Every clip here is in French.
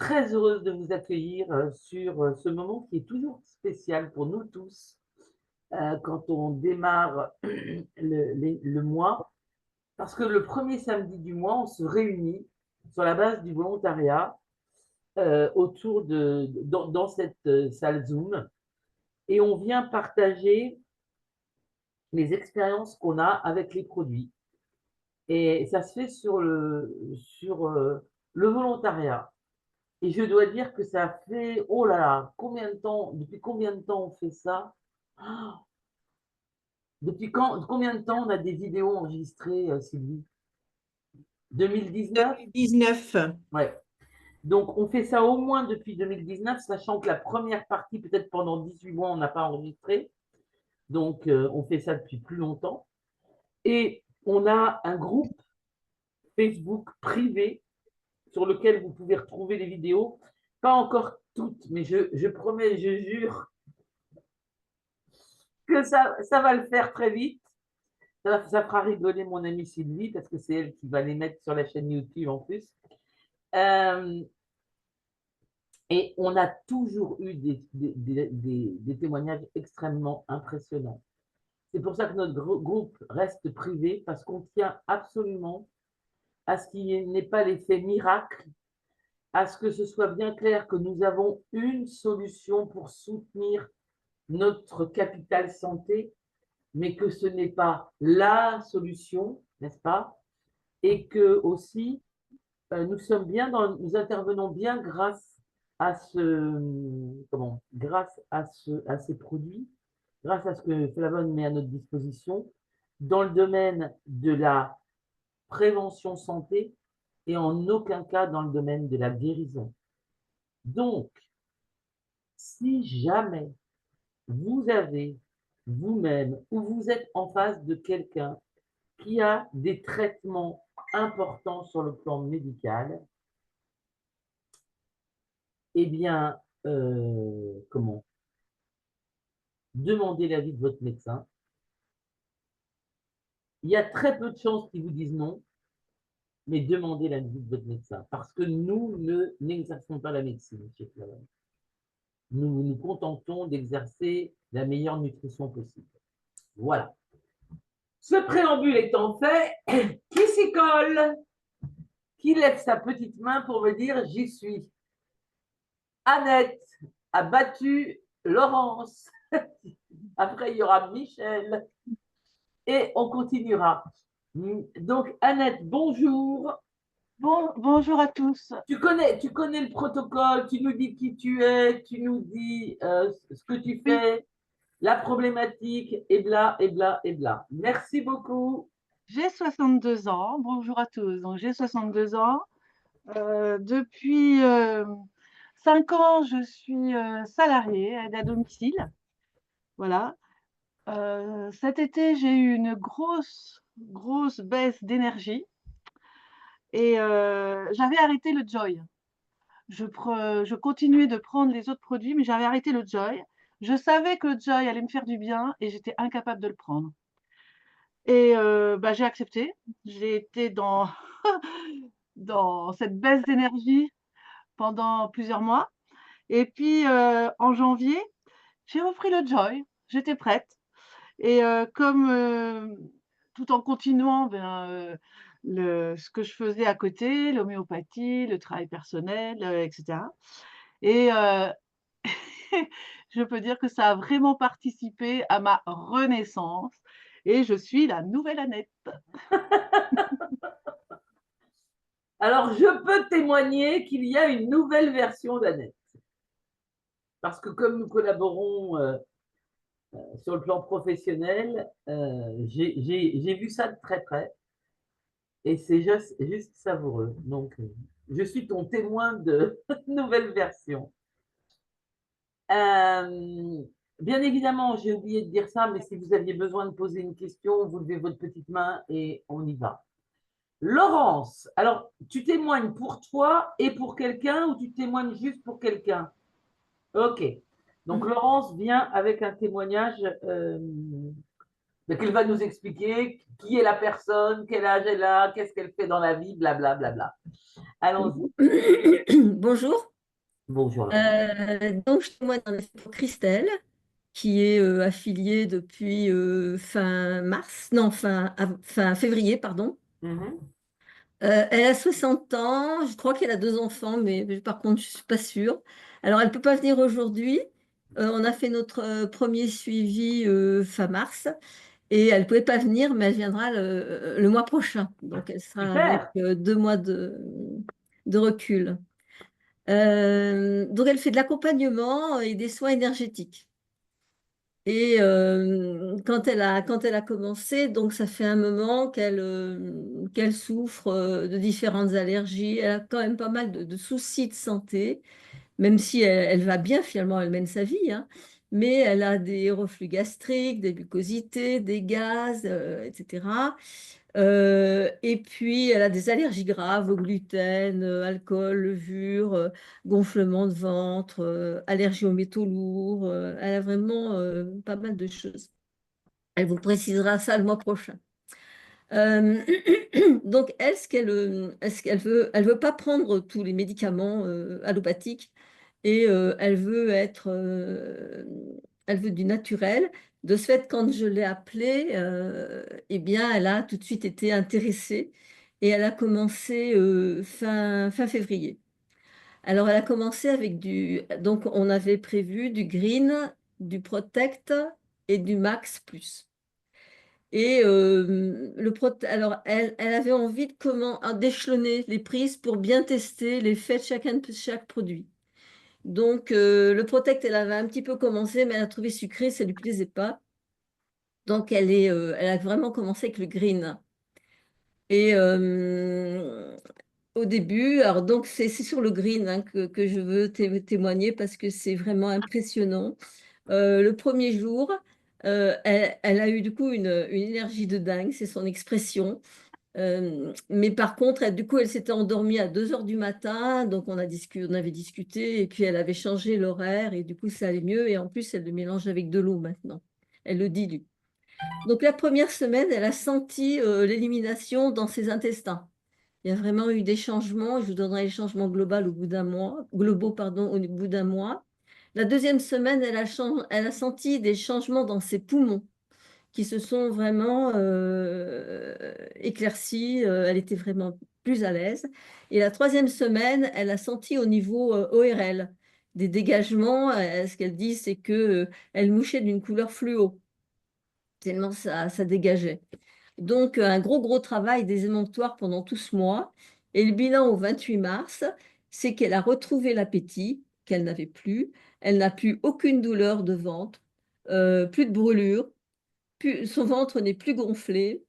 très heureuse de vous accueillir sur ce moment qui est toujours spécial pour nous tous quand on démarre le mois, parce que le premier samedi du mois, on se réunit sur la base du volontariat autour dans cette salle Zoom et on vient partager les expériences qu'on a avec les produits. Et ça se fait sur le volontariat. Et je dois dire que ça fait, oh là là, combien de temps, depuis combien de temps on fait ça? Ah, combien de temps on a des vidéos enregistrées, Sylvie? 2019? 2019. Ouais. Donc on fait ça au moins depuis 2019, sachant que la première partie, peut-être pendant 18 mois, on n'a pas enregistré. Donc on fait ça depuis plus longtemps. Et on a un groupe Facebook privé sur lequel vous pouvez retrouver les vidéos. Pas encore toutes, mais je promets, je jure que ça va le faire très vite. Ça fera rigoler mon amie Sylvie parce que c'est elle qui va les mettre sur la chaîne YouTube en plus. Euh, et on a toujours eu des témoignages extrêmement impressionnants. C'est pour ça que notre groupe reste privé parce qu'on tient absolument à ce qu'il n'y ait pas l'effet miracle, à ce que ce soit bien clair que nous avons une solution pour soutenir notre capital santé, mais que ce n'est pas la solution, n'est-ce pas? Et que aussi, nous intervenons bien grâce à à ces produits, grâce à ce que Flavon met à notre disposition dans le domaine de la prévention santé et en aucun cas dans le domaine de la guérison. Donc, si jamais vous avez vous-même ou vous êtes en face de quelqu'un qui a des traitements importants sur le plan médical, eh bien, demandez l'avis de votre médecin. Il y a très peu de chances qu'ils vous disent non, mais demandez l'avis de votre médecin parce que nous n'exerçons pas la médecine chez Flavon. Nous nous contentons d'exercer la meilleure nutrition possible. Voilà. Ce préambule étant fait, qui s'y colle? Qui lève sa petite main pour me dire j'y suis? Annette a battu Laurence. Après, il y aura Michel. Et on continuera. Donc, Annette, bonjour. Bonjour à tous. Tu connais le protocole, tu nous dis qui tu es, tu nous dis ce que tu Oui, fais, la problématique, et bla, et bla, et bla. Merci beaucoup. j'ai 62 ans. Bonjour à tous. Donc, j'ai 62 ans. Depuis 5 ans, je suis salariée, aide à domicile. Voilà. Cet été, j'ai eu une grosse baisse d'énergie et j'avais arrêté le Joy. Je continuais de prendre les autres produits, mais j'avais arrêté le Joy. Je savais que le Joy allait me faire du bien et j'étais incapable de le prendre. Et bah, j'ai accepté. J'ai été dans cette baisse d'énergie pendant plusieurs mois et puis, en janvier, j'ai repris le Joy. J'étais prête et comme, tout en continuant, ce que je faisais à côté, l'homéopathie, le travail personnel, et cetera et je peux dire que ça a vraiment participé à ma renaissance et je suis la nouvelle Annette. Alors, je peux témoigner qu'il y a une nouvelle version d'Annette. Parce que comme nous collaborons sur le plan professionnel, j'ai vu ça de très près et c'est juste savoureux. Donc, je suis ton témoin de nouvelle version. Euh, Bien évidemment, j'ai oublié de dire ça, mais si vous aviez besoin de poser une question, vous levez votre petite main et on y va. Laurence, alors tu témoignes pour toi et pour quelqu'un ou tu témoignes juste pour quelqu'un? Ok. Donc Laurence vient avec un témoignage qu'elle va nous expliquer qui est la personne, quel âge elle a, qu'est-ce qu'elle fait dans la vie, blablabla. Bla, bla, bla. Allons-y. Bonjour. Bonjour Laurence. Donc, je témoigne en effet pour Christelle, qui est affiliée depuis fin mars, non, fin février, pardon. Mhm. Elle a 60 ans, je crois qu'elle a deux enfants, mais par contre, je ne suis pas sûre. Alors, elle ne peut pas venir aujourd'hui. On a fait notre premier suivi fin mars et elle ne pouvait pas venir, mais elle viendra le mois prochain. Donc, elle sera avec Super. 2 mois de recul. Donc, elle fait de l'accompagnement et des soins énergétiques. Et quand elle a commencé, donc ça fait un moment qu'elle souffre de différentes allergies. Elle a quand même pas mal de soucis de santé, même si elle va bien finalement, elle mène sa vie, hein. Mais elle a des reflux gastriques, des mucosités, des gaz, etc. Et puis, elle a des allergies graves au gluten, alcool, levure, gonflement de ventre, allergie aux métaux lourds. Elle a vraiment pas mal de choses. Elle vous précisera ça le mois prochain. Euh, donc, elle veut pas prendre tous les médicaments allopathiques et elle veut du naturel. De ce fait, quand je l'ai appelée, eh bien, elle a tout de suite été intéressée et elle a commencé fin février. Alors, elle a commencé avec donc on avait prévu du Green, du Protect et du Max Plus. Et alors, elle avait envie de d'échelonner les prises pour bien tester l'effet de chaque produit. Donc, le Protect, elle avait un petit peu commencé, mais elle a trouvé sucré, ça ne lui plaisait pas. Donc, elle a vraiment commencé avec le Green. Et au début, alors donc, c'est sur le Green hein, que je veux témoigner parce que c'est vraiment impressionnant. Le premier jour, elle a eu du coup une énergie de dingue, c'est son expression. Mais par contre, du coup, elle s'était endormie à 2 heures du matin, donc on avait discuté, et puis elle avait changé l'horaire, et du coup, ça allait mieux, et en plus, elle le mélange avec de l'eau maintenant. Elle le dilue. Donc la première semaine, elle a senti l'élimination dans ses intestins. Il y a vraiment eu des changements, je vous donnerai les changements globaux, pardon, au bout d'un mois. La deuxième semaine, elle a senti des changements dans ses poumons qui se sont vraiment éclaircies. Elle était vraiment plus à l'aise. Et la troisième semaine, elle a senti au niveau ORL des dégagements. Ce qu'elle dit, c'est que elle mouchait d'une couleur fluo, tellement ça dégageait. Donc, un gros travail des émonctoires pendant tout ce mois. Et le bilan au 28 mars, c'est qu'elle a retrouvé l'appétit qu'elle n'avait plus. Elle n'a plus aucune douleur de ventre, plus de brûlure, son ventre n'est plus gonflé.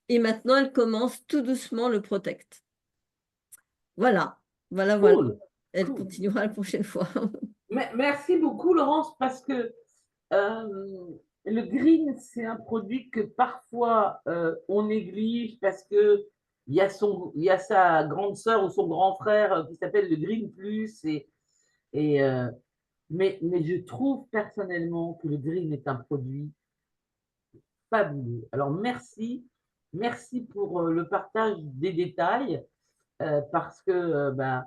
Et maintenant, elle commence tout doucement le Protect. Voilà, voilà. Cool. Elle Cool. continuera la prochaine fois. Merci beaucoup, Laurence, parce que le green, c'est un produit que parfois on néglige parce que il y a sa grande sœur ou son grand frère qui s'appelle le Green Plus. Et, mais je trouve personnellement que le green est un produit fabuleux. Alors merci pour le partage des détails parce que ben,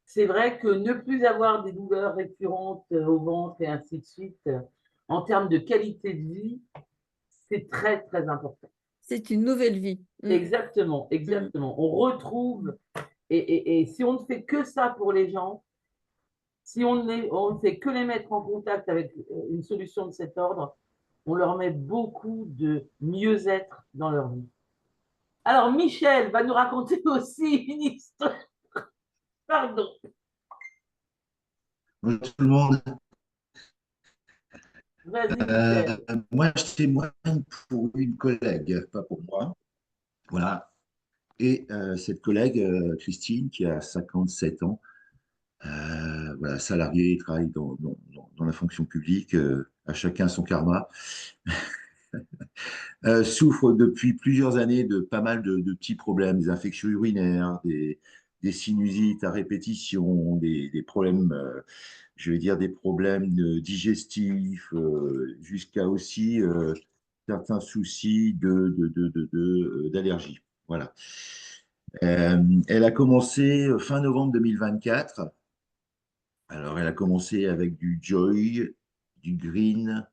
c'est vrai que ne plus avoir des douleurs récurrentes au ventre et ainsi de suite, en termes de qualité de vie, c'est très important. C'est une nouvelle vie. Exactement, Mm. exactement. On retrouve, et si on ne fait que ça pour les gens, si on ne fait que les mettre en contact avec une solution de cet ordre, on leur met beaucoup de mieux-être dans leur vie. Alors, Michel va nous raconter aussi une histoire. Pardon. Bonjour tout le monde. Vas-y, Michel. Moi, je témoigne pour une collègue, pas pour moi. Voilà. Et cette collègue, Christine, qui a 57 ans, voilà, salariée, travaille dans la fonction publique, à chacun son karma, souffre depuis plusieurs années de pas mal de petits problèmes, des infections urinaires, des sinusites à répétition, des problèmes je vais dire des problèmes digestifs, jusqu'à aussi certains soucis d'allergie. Voilà. Elle a commencé fin novembre 2024 Alors, elle a commencé avec du Joy, du Green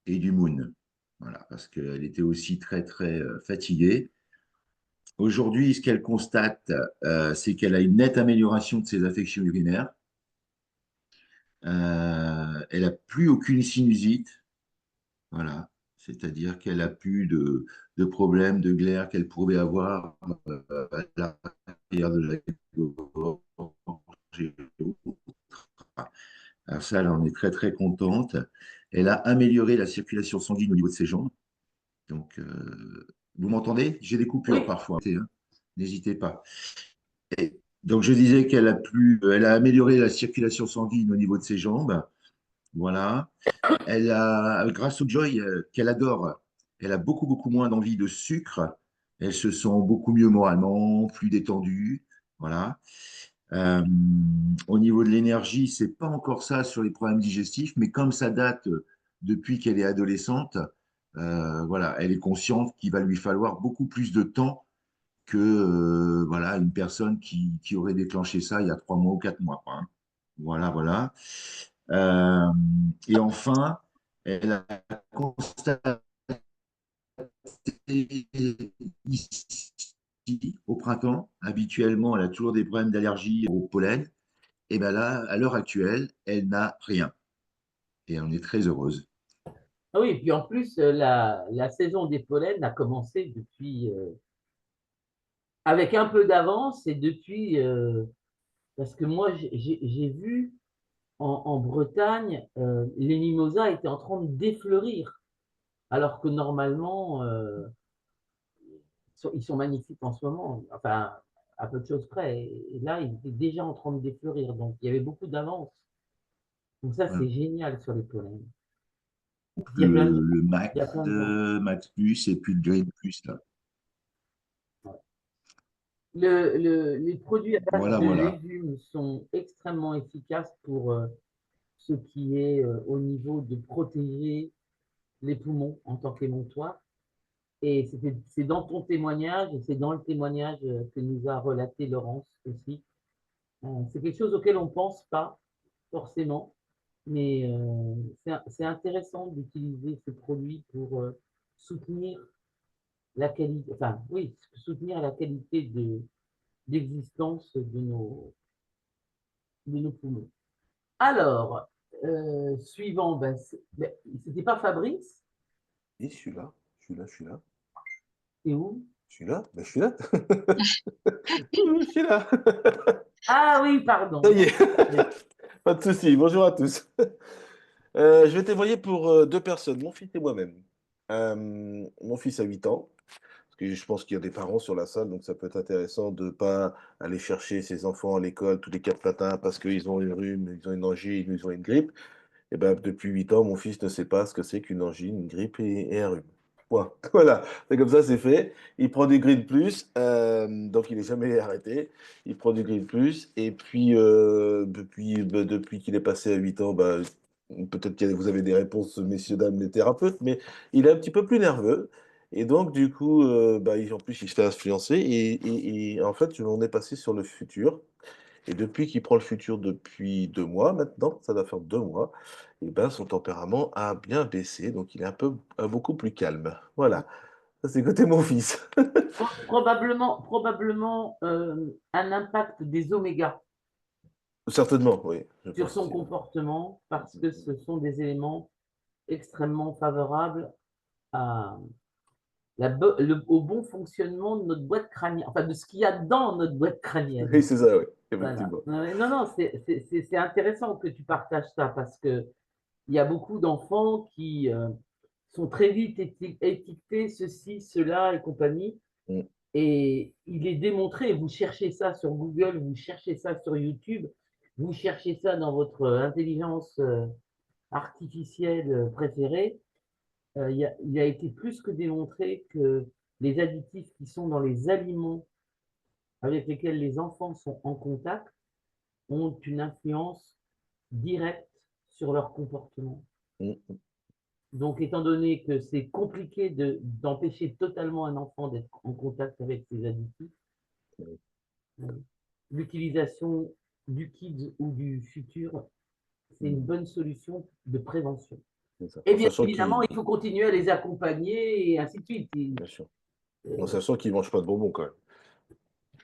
et du Moon. Voilà, parce qu'elle était aussi très, très fatiguée. Aujourd'hui, ce qu'elle constate, c'est qu'elle a une nette amélioration de ses affections urinaires. Elle n'a plus aucune sinusite. Voilà. C'est-à-dire qu'elle n'a plus de problèmes de glaire qu'elle pouvait avoir à l'arrière de la gorge. Alors ça, elle en est très, très contente. Elle a amélioré la circulation sanguine au niveau de ses jambes. Donc, vous m'entendez? J'ai des coupures Oui, parfois, hein. N'hésitez pas. Et donc, je disais elle a amélioré la circulation sanguine au niveau de ses jambes. Voilà. Elle a, grâce au Joy qu'elle adore, elle a beaucoup, beaucoup moins d'envie de sucre. Elle se sent beaucoup mieux moralement, plus détendue. Voilà. Euh, Au niveau de l'énergie, c'est pas encore ça sur les problèmes digestifs, mais comme ça date depuis qu'elle est adolescente, voilà, elle est consciente qu'il va lui falloir beaucoup plus de temps que voilà, une personne qui aurait déclenché ça il y a 3 mois ou 4 mois, quoi, hein. Voilà, voilà. Euh, et enfin, elle a constaté ici, au printemps, habituellement, elle a toujours des problèmes d'allergie au pollen. Et bien là, à l'heure actuelle, elle n'a rien. Et on est très heureuse. ah oui, puis en plus, la saison des pollens a commencé depuis, avec un peu d'avance et depuis, parce que moi, j'ai vu en Bretagne, les mimosas étaient en train de défleurir, alors que normalement, ils sont magnifiques en ce moment, enfin, à peu de choses près. Et là, ils étaient déjà en train de défleurir, donc il y avait beaucoup d'avance. Donc ça, Voilà. c'est génial sur les pollens. Il y a plein de, Le il y a Max, plein de gens. Max Plus et puis le Green Plus, là. Les produits à base Voilà, de voilà. légumes sont extrêmement efficaces pour ce qui est au niveau de protéger les poumons en tant qu'émonctoire. Et c'est dans ton témoignage, et c'est dans le témoignage que nous a relaté Laurence aussi. C'est quelque chose auquel on ne pense pas forcément, mais c'est intéressant d'utiliser ce produit pour soutenir la qualité, enfin oui, soutenir la qualité d'existence de nos poumons. Alors, suivant, ben, c'était pas Fabrice, Oui, je suis là, je suis là, je suis là. c'est où? Je suis là, ben, je suis là. Je suis là. Ah oui, pardon. Ça y est, pas de souci. Bonjour à tous. Je vais témoigner pour deux personnes, mon fils et moi-même. Mon fils a 8 ans, parce que je pense qu'il y a des parents sur la salle, donc ça peut être intéressant de ne pas aller chercher ses enfants à l'école tous les 4 matins parce qu'ils ont une rhume, ils ont une angine, ils ont une grippe. Et ben, depuis 8 ans, mon fils ne sait pas ce que c'est qu'une angine, une grippe et un rhume. Point. Voilà, c'est comme ça, c'est fait. Il prend du Green Plus, donc il n'est jamais arrêté. Il prend du Green Plus, et puis depuis qu'il est passé à 8 ans, bah, peut-être que vous avez des réponses, messieurs, dames, les thérapeutes, mais il est un petit peu plus nerveux. Et donc, du coup, bah, en plus, il se fait influencer, et en fait, on est passé sur le futur. Et depuis qu'il prend le futur depuis 2 mois maintenant, ça doit faire 2 mois, et ben son tempérament a bien baissé, donc il est beaucoup plus calme. Voilà, ça c'est côté mon fils. Probablement un impact des omégas Certainement, oui, je sur pense son aussi. comportement parce que ce sont des éléments extrêmement favorables à au bon fonctionnement de notre boîte crânienne, enfin de ce qu'il y a dans notre boîte Oui, crânienne. c'est ça, oui, Voilà. effectivement. Non, non, c'est intéressant que tu partages ça parce que il y a beaucoup d'enfants qui sont très vite étiquetés ceci, cela et compagnie. Mm, Et il est démontré, vous cherchez ça sur Google, vous cherchez ça sur YouTube, vous cherchez ça dans votre intelligence artificielle préférée, il a été plus que démontré que les additifs qui sont dans les aliments avec lesquels les enfants sont en contact ont une influence directe sur leur comportement. mm. Donc, étant donné que c'est compliqué d'empêcher totalement un enfant d'être en contact avec ces additifs, l'utilisation du kids ou du futur, c'est une bonne solution de prévention. C'est ça. Et En bien sachant évidemment, qu'ils, il faut continuer à les accompagner et ainsi de suite. bien sûr, en sachant qu'ils ne mangent pas de bonbons quand même.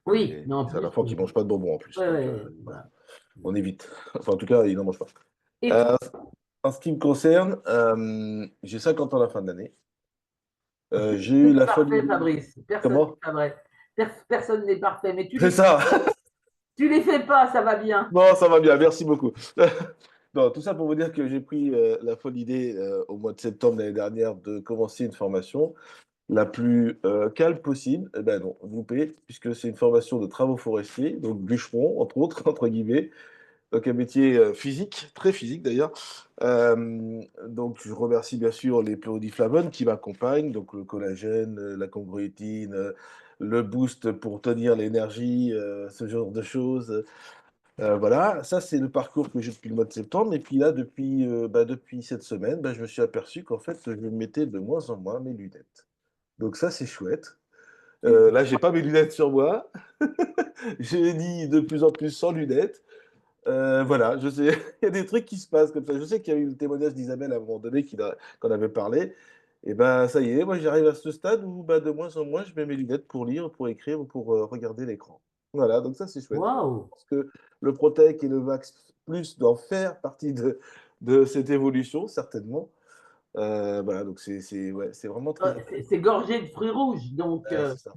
Oui, Et mais en c'est à la plus, fois qu'ils ne mangent pas de bonbons en plus. Donc, voilà. on évite. Enfin, en tout cas, ils n'en mangent pas. Et Euh, En ce qui me concerne, j'ai 50 ans à la fin de l'année. J'ai eu la folle parfait, idée. Fabrice. Personne Comment? n'est pas vrai. Personne n'est parfait, mais C'est ça. tu les fais pas, ça va bien. Bon, ça va bien, merci beaucoup. Non, tout ça pour vous dire que j'ai pris la folle idée au mois de septembre l'année dernière de commencer une formation la plus calme possible. Eh ben non, loupé, puisque c'est une formation de travaux forestiers, donc bûcheron, entre autres, entre guillemets. Donc un métier physique, très physique d'ailleurs. Donc je remercie bien sûr les pluriflavones qui m'accompagnent, donc le collagène, la chondroïtine, le boost pour tenir l'énergie, ce genre de choses. Voilà, ça c'est le parcours que j'ai depuis le mois de septembre. Et puis là, depuis cette semaine, je me suis aperçu qu'en fait, je mettais de moins en moins mes lunettes. Donc ça, c'est chouette. Là, j'ai pas mes lunettes sur moi. J'ai dit de plus en plus sans lunettes. Voilà, je sais, il y a des trucs qui se passent comme ça. Je sais qu'il y a eu le témoignage d'Isabelle à un moment donné qu'on avait parlé. Et ben ça y est, moi j'arrive à ce stade où de moins en moins je mets mes lunettes pour lire, pour écrire ou pour regarder l'écran. Voilà, donc ça c'est chouette. Waouh! Parce que le Protec et le Vax Plus doivent faire partie de cette évolution, certainement. Voilà, donc ouais, c'est vraiment très agréable. C'est gorgé de fruits rouges, donc Ouais, c'est ça.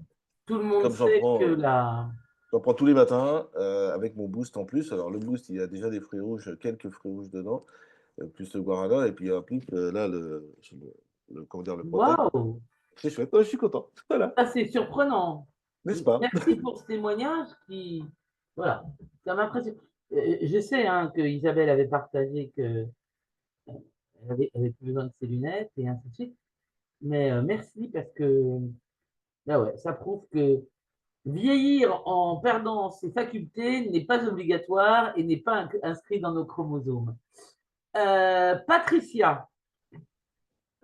tout le monde Comme j'en sait que prends. la. J'en prends tous les matins avec mon boost en plus. Alors, le boost, il y a déjà des fruits rouges, quelques fruits rouges dedans, plus le guarana. Et puis, en plus, là, comment dire, le Protect. Waouh! C'est chouette. Ouais, je suis content. Voilà. Ça, c'est surprenant. N'est-ce pas? Merci pour ce témoignage qui. Voilà, ça m'impressionne. Je sais que Isabelle avait partagé qu'elle avait plus besoin de ses lunettes et ainsi de suite. Mais merci parce que ouais, ça prouve que vieillir en perdant ses facultés n'est pas obligatoire et n'est pas inscrit dans nos chromosomes. Patricia,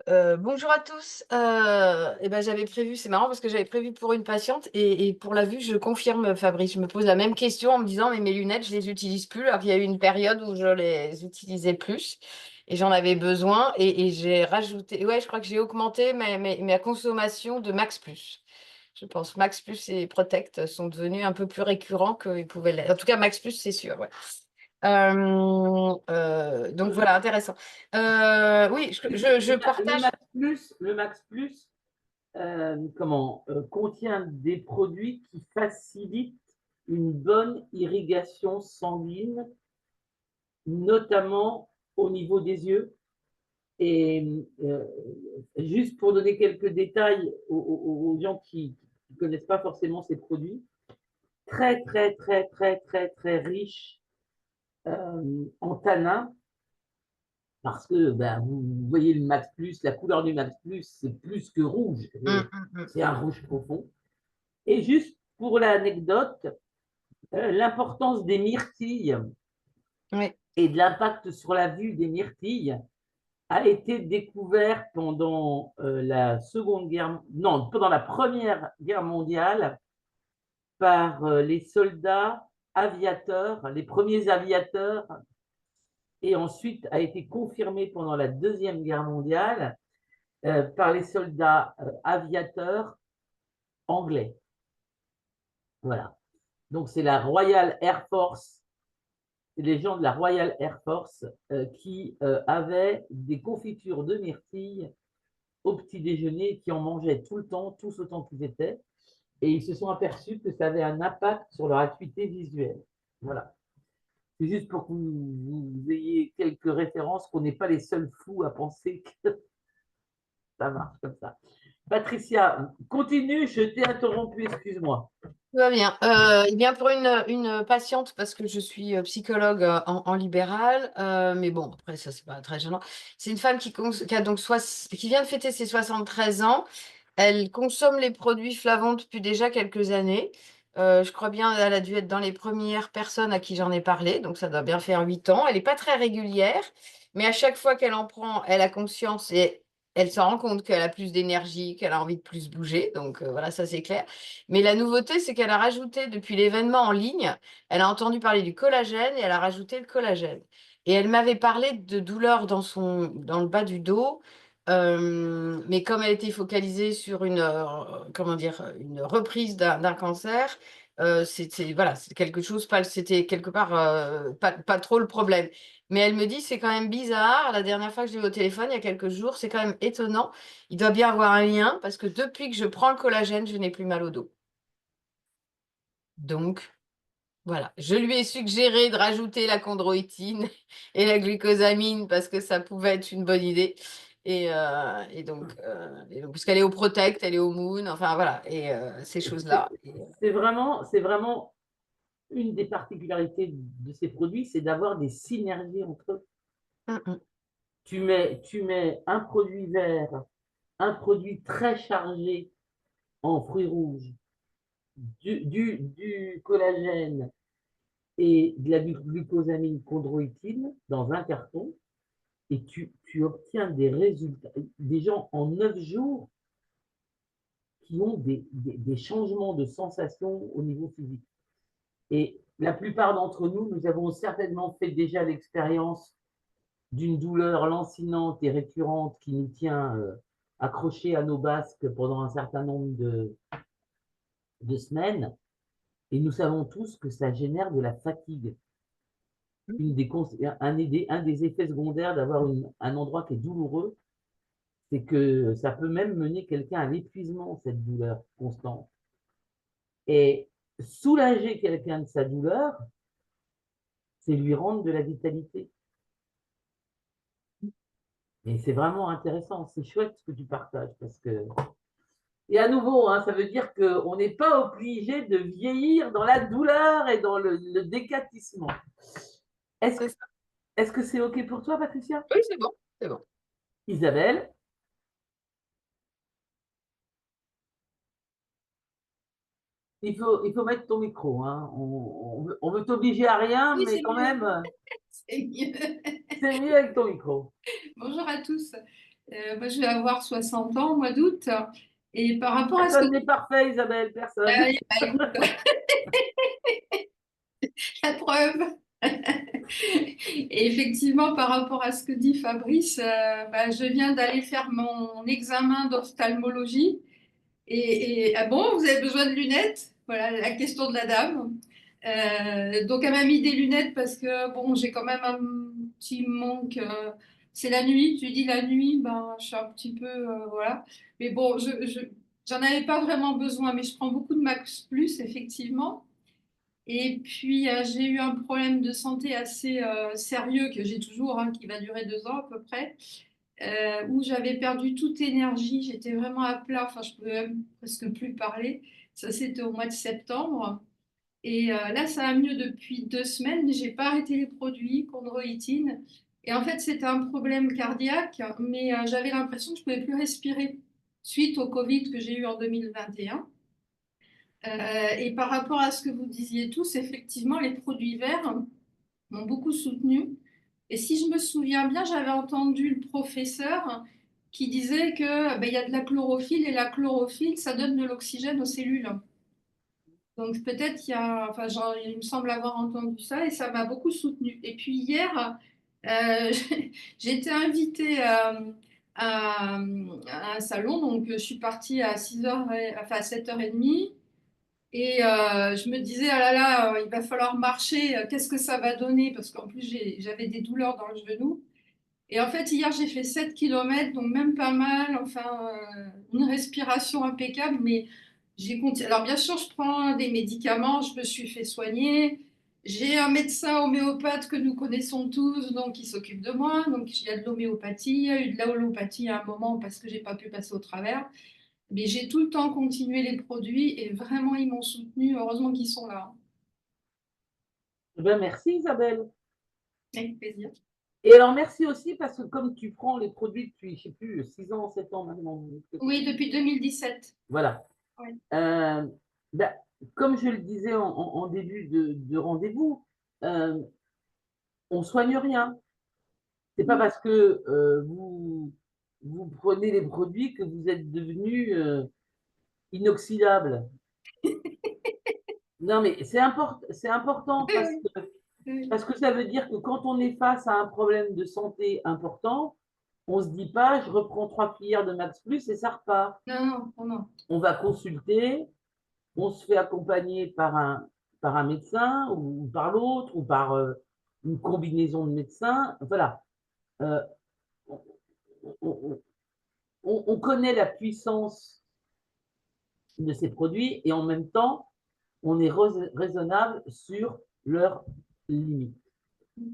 Bonjour à tous. Eh ben, j'avais prévu, c'est marrant parce que j'avais prévu pour une patiente et pour la vue, je confirme, Fabrice, je me pose la même question en me disant, mais mes lunettes, je les utilise plus, alors qu'il y a eu une période où je les utilisais plus et j'en avais besoin et j'ai rajouté, ouais, je crois que j'ai augmenté ma consommation de Max Plus. Je pense Max Plus et Protect sont devenus un peu plus récurrents qu'ils pouvaient l'être. En tout cas, Max Plus, c'est sûr, ouais. Donc voilà, intéressant. Oui, je partage. Le Max Plus contient des produits qui facilitent une bonne irrigation sanguine, notamment au niveau des yeux. Et juste pour donner quelques détails aux gens qui ne connaissent pas forcément ces produits, très, très, très, très, très, très riche en tanins, parce que vous voyez le Max Plus, la couleur du Max Plus, c'est plus que rouge, c'est un rouge profond. Et juste pour l'anecdote, l'importance des myrtilles Oui. et de l'impact sur la vue des myrtilles a été découvert pendant pendant la Première Guerre mondiale par les soldats aviateurs, les premiers aviateurs, et ensuite a été confirmé pendant la Deuxième Guerre mondiale par les soldats aviateurs anglais. Voilà. Donc c'est la Royal Air Force, c'est les gens de la Royal Air Force qui avaient des confitures de myrtilles au petit déjeuner, qui en mangeaient tout le temps, tous autant qu'ils étaient, et ils se sont aperçus que ça avait un impact sur leur acuité visuelle. Voilà. C'est juste pour que vous ayez quelques références, qu'on n'est pas les seuls fous à penser que ça marche comme ça. Patricia, continue, je t'ai interrompu, excuse-moi. Tout va bien. Eh bien, pour une patiente, parce que je suis psychologue en libéral, mais bon, après, ça, c'est pas très gênant. C'est une femme qui vient de fêter ses 73 ans. Elle consomme les produits Flavon depuis déjà quelques années. Je crois bien elle a dû être dans les premières personnes à qui j'en ai parlé, donc ça doit bien faire 8 ans. Elle n'est pas très régulière, mais à chaque fois qu'elle en prend, elle a conscience et elle se rend compte qu'elle a plus d'énergie, qu'elle a envie de plus bouger. Donc voilà, ça c'est clair. Mais la nouveauté, c'est qu'elle a rajouté, depuis l'événement en ligne, elle a entendu parler du collagène et elle a rajouté le collagène. Et elle m'avait parlé de douleurs dans le bas du dos. Mais comme elle était focalisée sur comment dire, une reprise d'un cancer, voilà, c'est quelque chose, c'était quelque part pas trop le problème. Mais elle me dit, c'est quand même bizarre. La dernière fois que je l'ai eu au téléphone, il y a quelques jours, c'est quand même étonnant. Il doit bien avoir un lien parce que depuis que je prends le collagène, je n'ai plus mal au dos. Donc, voilà. Je lui ai suggéré de rajouter la chondroïtine et la glucosamine parce que ça pouvait être une bonne idée. Donc, puisqu'elle est au Protect, elle est au Moon, enfin voilà, et ces choses-là. C'est vraiment une des particularités de ces produits, c'est d'avoir des synergies entre eux. Tu mets un produit vert, un produit très chargé en fruits rouges, du collagène et de la glucosamine chondroïtine dans un carton, et tu obtiens des résultats. Des gens en 9 jours qui ont des changements de sensation au niveau physique. Et la plupart d'entre nous, nous avons certainement fait déjà l'expérience d'une douleur lancinante et récurrente qui nous tient accrochés à nos basques pendant un certain nombre de semaines. Et nous savons tous que ça génère de la fatigue. Un des effets secondaires d'avoir un endroit qui est douloureux, c'est que ça peut même mener quelqu'un à l'épuisement, cette douleur constante. Et soulager quelqu'un de sa douleur, c'est lui rendre de la vitalité. Et c'est vraiment intéressant, c'est chouette ce que tu partages parce que. Et à nouveau, hein, ça veut dire qu'on n'est pas obligé de vieillir dans la douleur et dans le décatissement. Est-ce que c'est OK pour toi, Patricia? Oui, c'est bon, c'est bon. Isabelle? Il faut mettre ton micro. Hein. On veut t'obliger à rien, Oui, mais c'est quand mieux. même, C'est mieux. c'est mieux avec ton micro. Bonjour à tous. Moi, je vais avoir 60 ans au mois d'août. Et par rapport à ce que Personne n'est parfait, Isabelle, personne. écoute, la preuve. Et effectivement, par rapport à ce que dit Fabrice, je viens d'aller faire mon examen d'ophtalmologie. Ah bon, vous avez besoin de lunettes? Voilà la question de la dame. Donc, elle m'a mis des lunettes parce que bon, j'ai quand même un petit manque. C'est la nuit. Tu dis la nuit, ben, je suis un petit peu voilà. Mais bon, j'en avais pas vraiment besoin, mais je prends beaucoup de Max Plus effectivement. Et puis j'ai eu un problème de santé assez sérieux que j'ai toujours, hein, qui va durer 2 ans à peu près, où j'avais perdu toute énergie. J'étais vraiment à plat. Enfin, je pouvais même presque plus parler. Ça, c'était au mois de septembre. Et là, ça va mieux depuis 2 semaines, mais j'ai pas arrêté les produits, chondroïtine. Et en fait, c'était un problème cardiaque, mais j'avais l'impression que je pouvais plus respirer suite au Covid que j'ai eu en 2021. Et par rapport à ce que vous disiez tous, effectivement, les produits verts m'ont beaucoup soutenue. Et si je me souviens bien, j'avais entendu le professeur qui disait que il y a de la chlorophylle et la chlorophylle, ça donne de l'oxygène aux cellules. Donc peut-être enfin, il me semble avoir entendu ça et ça m'a beaucoup soutenue. Et puis hier, j'ai été invitée à un salon, donc je suis partie à 6h, enfin à 7h30. Et je me disais, ah là là, il va falloir marcher, qu'est-ce que ça va donner? Parce qu'en plus, j'avais des douleurs dans le genou. Et en fait, hier, j'ai fait 7 km, donc même pas mal, enfin, une respiration impeccable, mais j'ai continué. Alors, bien sûr, je prends des médicaments, je me suis fait soigner. J'ai un médecin homéopathe que nous connaissons tous, donc qui s'occupe de moi. Donc, il y a de l'homéopathie, il y a eu de l'allopathie à un moment parce que j'ai pas pu passer au travers. Mais j'ai tout le temps continué les produits et vraiment, ils m'ont soutenu. Heureusement qu'ils sont là. Ben, merci, Isabelle. Avec plaisir. Et alors, merci aussi parce que comme tu prends les produits depuis, je ne sais plus, 6 ans, 7 ans maintenant. Oui, depuis 2017. Voilà. Oui. Ben, comme je le disais en début de rendez-vous, on ne soigne rien. C'est pas parce que vous vous prenez les produits que vous êtes devenus inoxydables. Non, mais c'est important parce que ça veut dire que quand on est face à un problème de santé important, on ne se dit pas, je reprends 3 cuillères de Max Plus et ça repart. Non, non, non. On va consulter, on se fait accompagner par un médecin ou par l'autre ou par une combinaison de médecins. Voilà. Euh, on connaît la puissance de ces produits et en même temps, on est raisonnable sur leurs limites.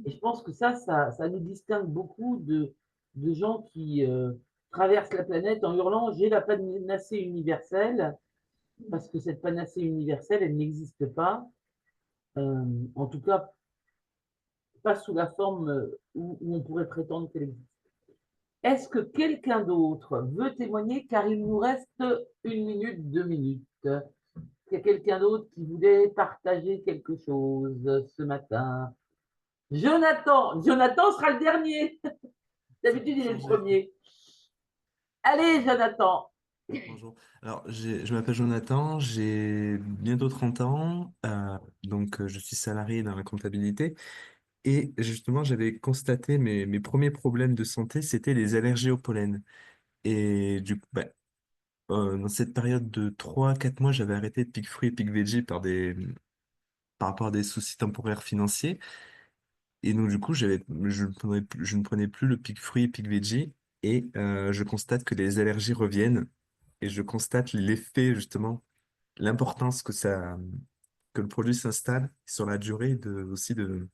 Et je pense que ça nous distingue beaucoup de gens qui traversent la planète en hurlant « j'ai la panacée universelle », parce que cette panacée universelle, elle n'existe pas. En tout cas, pas sous la forme où on pourrait prétendre qu'elle existe. Est-ce que quelqu'un d'autre veut témoigner, car il nous reste 1 minute, 2 minutes. Est-ce qu'il y a quelqu'un d'autre qui voulait partager quelque chose ce matin? Jonathan sera le dernier. D'habitude, il est le premier. Allez, Jonathan. Bonjour. Alors, je m'appelle Jonathan, j'ai bientôt 30 ans, donc je suis salarié dans la comptabilité. Et justement, j'avais constaté mes premiers problèmes de santé, c'était les allergies au pollen. Et du coup, dans cette période de 3 4 mois, j'avais arrêté de pic fruits et pic veggie par rapport à des soucis temporaires financiers. Et donc, du coup, je ne prenais plus le pic fruits et pic veggie. Et je constate que les allergies reviennent. Et je constate l'effet, justement, l'importance que le produit s'installe sur la durée, aussi de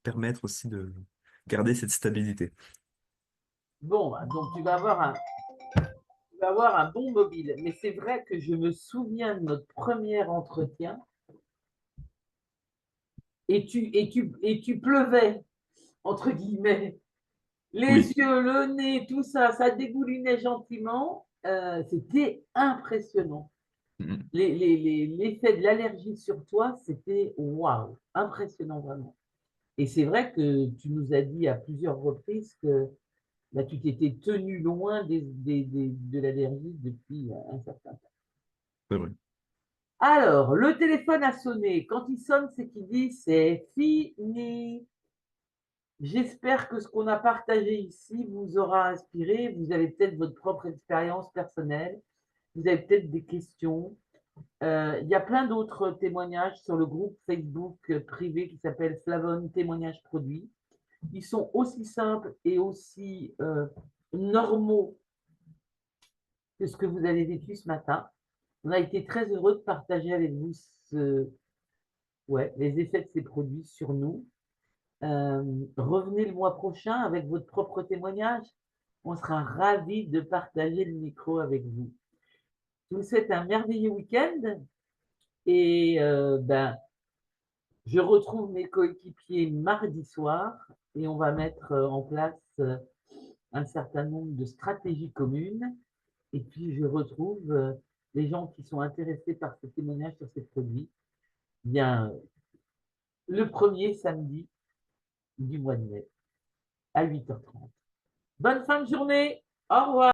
permettre aussi de garder cette stabilité. Bon, donc tu vas avoir un bon mobile. Mais c'est vrai que je me souviens de notre premier entretien et tu pleuvais, entre guillemets. Les Oui. yeux, le nez, tout ça, ça dégoulinait gentiment. C'était impressionnant. Mhm. L'effet de l'allergie sur toi, c'était waouh, impressionnant vraiment. Et c'est vrai que tu nous as dit à plusieurs reprises que là, tu t'étais tenu loin de l'allergie depuis un certain temps. C'est vrai. Alors, le téléphone a sonné. Quand il sonne, c'est qu'il dit c'est fini. J'espère que ce qu'on a partagé ici vous aura inspiré. Vous avez peut-être votre propre expérience personnelle. Vous avez peut-être des questions. Il y a plein d'autres témoignages sur le groupe Facebook privé qui s'appelle Flavonne Témoignages Produits. Ils sont aussi simples et aussi normaux que ce que vous avez vécu ce matin. On a été très heureux de partager avec vous les effets de ces produits sur nous. Revenez le mois prochain avec votre propre témoignage. On sera ravis de partager le micro avec vous. Je vous souhaite un merveilleux week-end et je retrouve mes coéquipiers mardi soir et on va mettre en place un certain nombre de stratégies communes. Et puis, je retrouve les gens qui sont intéressés par ce témoignage sur ces produits. Bien, le premier samedi du mois de mai à 8h30. Bonne fin de journée. Au revoir.